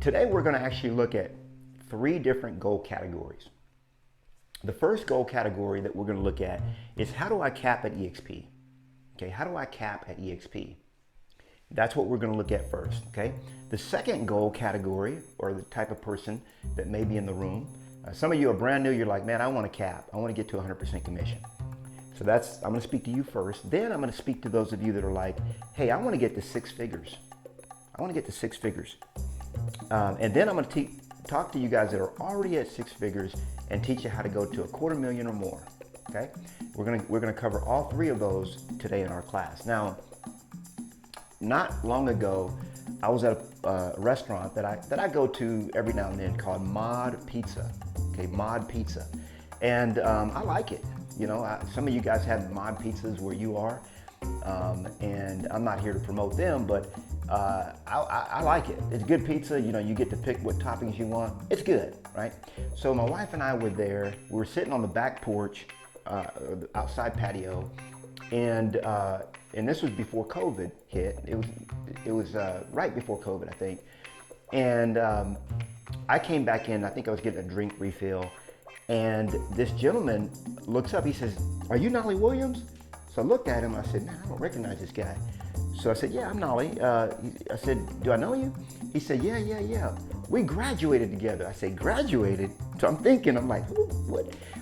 today we're going to actually look at 3 different goal categories. The first goal category that we're going to look at is how do I cap at EXP? Okay, how do I cap at EXP? That's what we're going to look at first, okay? The second goal category, or the type of person that may be in the room, some of you are brand new, you're like, man, I want to cap. I want to get to 100% commission. So I'm going to speak to you first. Then I'm going to speak to those of you that are like, hey, I want to get to 6 figures. I want to get to 6 figures. And then I'm going to talk to you guys that are already at 6 figures and teach you how to go to $250,000 or more, okay? We're going to cover all 3 of those today in our class. Now, not long ago, I was at a restaurant that I go to every now and then called Mod Pizza. Okay, Mod Pizza, and I like it. You know, some of you guys have Mod Pizzas where you are, and I'm not here to promote them, but I like it. It's good pizza. You know, you get to pick what toppings you want. It's good, right? So my wife and I were there. We were sitting on the back porch, outside patio, and this was before COVID hit. It was right before COVID, I think. And I came back in. I think I was getting a drink refill, and this gentleman looks up. He says, "Are you Knolly Williams?" So I looked at him. I said, "Man, I don't recognize this guy." So I said, "Yeah, I'm Knolly." I said, "Do I know you?" He said, "Yeah. We graduated together." I said, "Graduated?" So I'm like,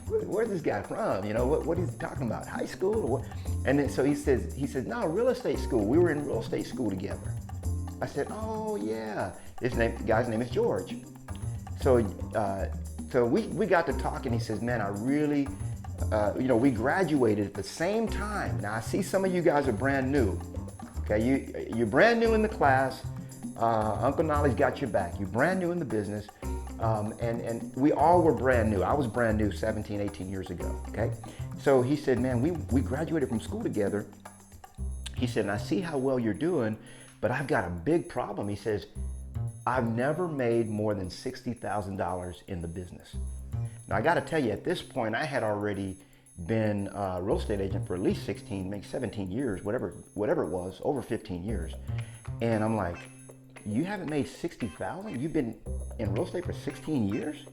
where's this guy from? You know, what is he talking about? High school or what? And then so he says, "No, real estate school. We were in real estate school together." I said, "Oh yeah." The guy's name is George. So we got to talking. He says, "Man, I really, we graduated at the same time." Now I see some of you guys are brand new. Okay, you're brand new in the class. Uncle Knolly's got your back. You're brand new in the business. And we all were brand new. I was brand new 17, 18 years ago, okay? So he said, "Man, we graduated from school together." He said, "And I see how well you're doing, but I've got a big problem." He says, "I've never made more than $60,000 in the business." Now I gotta tell you, at this point, I had already been a real estate agent for at least 16, maybe 17 years, whatever it was, over 15 years. And I'm like, "You haven't made 60,000? You've been in real estate for 16 years?"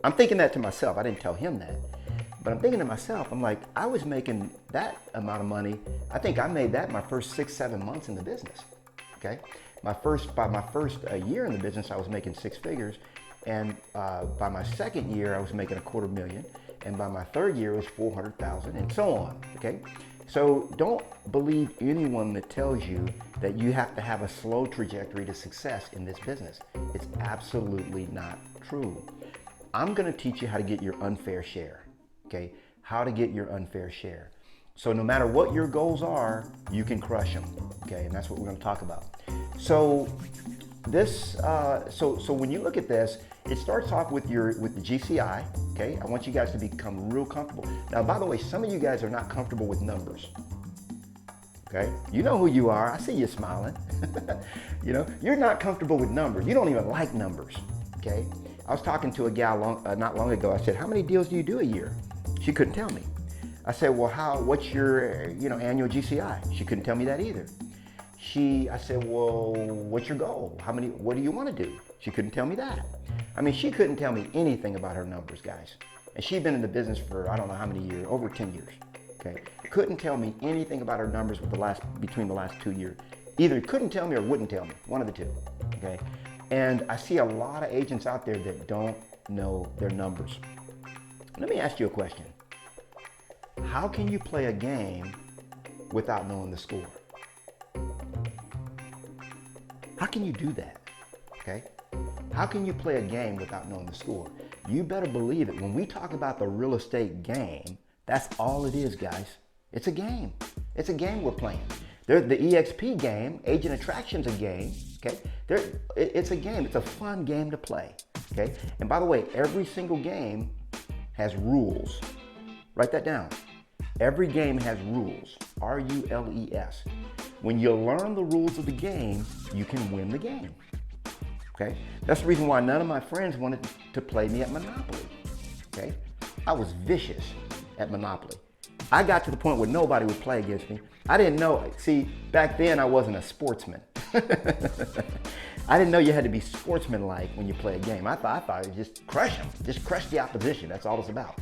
I'm thinking that to myself. I didn't tell him that. But I'm thinking to myself, I'm like, I was making that amount of money. I think I made that my first 6, 7 months in the business, okay? By my first year in the business, I was making 6 figures. And by my second year, I was making $250,000. And by my third year, it was $400,000 and so on, okay? So don't believe anyone that tells you that you have to have a slow trajectory to success in this business. It's absolutely not true. I'm gonna teach you how to get your unfair share, okay? How to get your unfair share. So no matter what your goals are, you can crush them, okay? And that's what we're gonna talk about. So so when you look at this, it starts off with the GCI, okay? I want you guys to become real comfortable. Now, by the way, some of you guys are not comfortable with numbers, okay? You know who you are. I see you smiling. You know, you're not comfortable with numbers. You don't even like numbers, okay? I was talking to a gal not long ago. I said, "How many deals do you do a year?" She couldn't tell me. I said, "Well, what's your annual GCI?" She couldn't tell me that either. I said, "Well, what's your goal? What do you want to do?" She couldn't tell me that. I mean, she couldn't tell me anything about her numbers, guys. And she'd been in the business for I don't know how many years, over 10 years, okay? Couldn't tell me anything about her numbers between the last 2 years. Either couldn't tell me or wouldn't tell me, one of the two, okay? And I see a lot of agents out there that don't know their numbers. Let me ask you a question. How can you play a game without knowing the score? How can you do that, okay? How can you play a game without knowing the score? You better believe it. When we talk about the real estate game, that's all it is, guys. It's a game. It's a game we're playing. The EXP game, agent attraction's a game, okay? It's a game. It's a fun game to play, okay? And by the way, every single game has rules. Write that down. Every game has rules, R-U-L-E-S. When you learn the rules of the game, you can win the game, okay? That's the reason why none of my friends wanted to play me at Monopoly, okay? I was vicious at Monopoly. I got to the point where nobody would play against me. I didn't know, see, back then I wasn't a sportsman. I didn't know you had to be sportsmanlike when you play a game. I thought you just crush them, just crush the opposition. That's all it's about.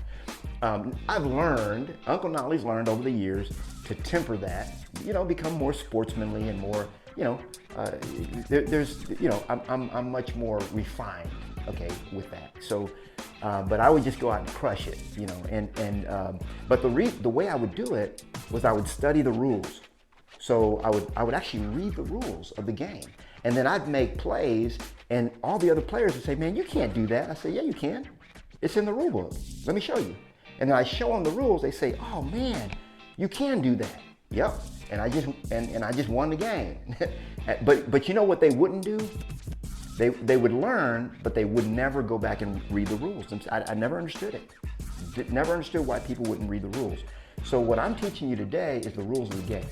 I've learned, Uncle Knolly's learned over the years to temper that, become more sportsmanly and more, I'm much more refined, okay, with that. So, but I would just go out and crush it, but the way I would do it was I would study the rules. So I would actually read the rules of the game. And then I'd make plays, and all the other players would say, man, you can't do that. I say, yeah, you can. It's in the rule book. Let me show you. And then I show them the rules. They say, oh man, you can do that. Yep. And I just won the game. but you know what they wouldn't do? They would learn, but they would never go back and read the rules. I never understood it. Never understood why people wouldn't read the rules. So what I'm teaching you today is the rules of the game.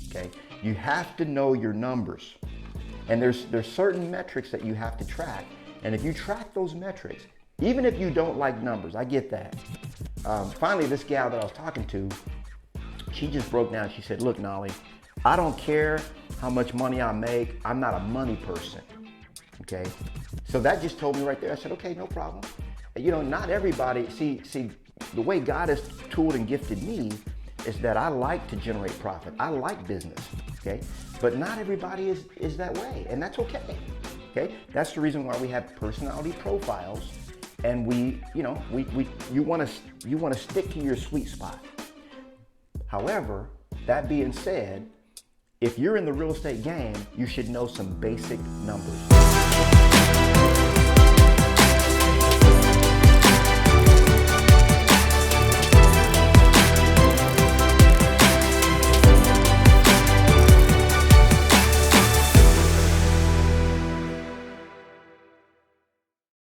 Okay? You have to know your numbers. And there's certain metrics that you have to track. And if you track those metrics, even if you don't like numbers, I get that. Finally, this gal that I was talking to, she just broke down. She said, look, Knolly, I don't care how much money I make. I'm not a money person. Okay? So that just told me right there. I said, okay, no problem. Not everybody, see, the way God has tooled and gifted me is that I like to generate profit. I like business, okay? But not everybody is that way, and that's okay, okay? That's the reason why we have personality profiles, and you want to stick to your sweet spot. However, that being said, if you're in the real estate game, you should know some basic numbers.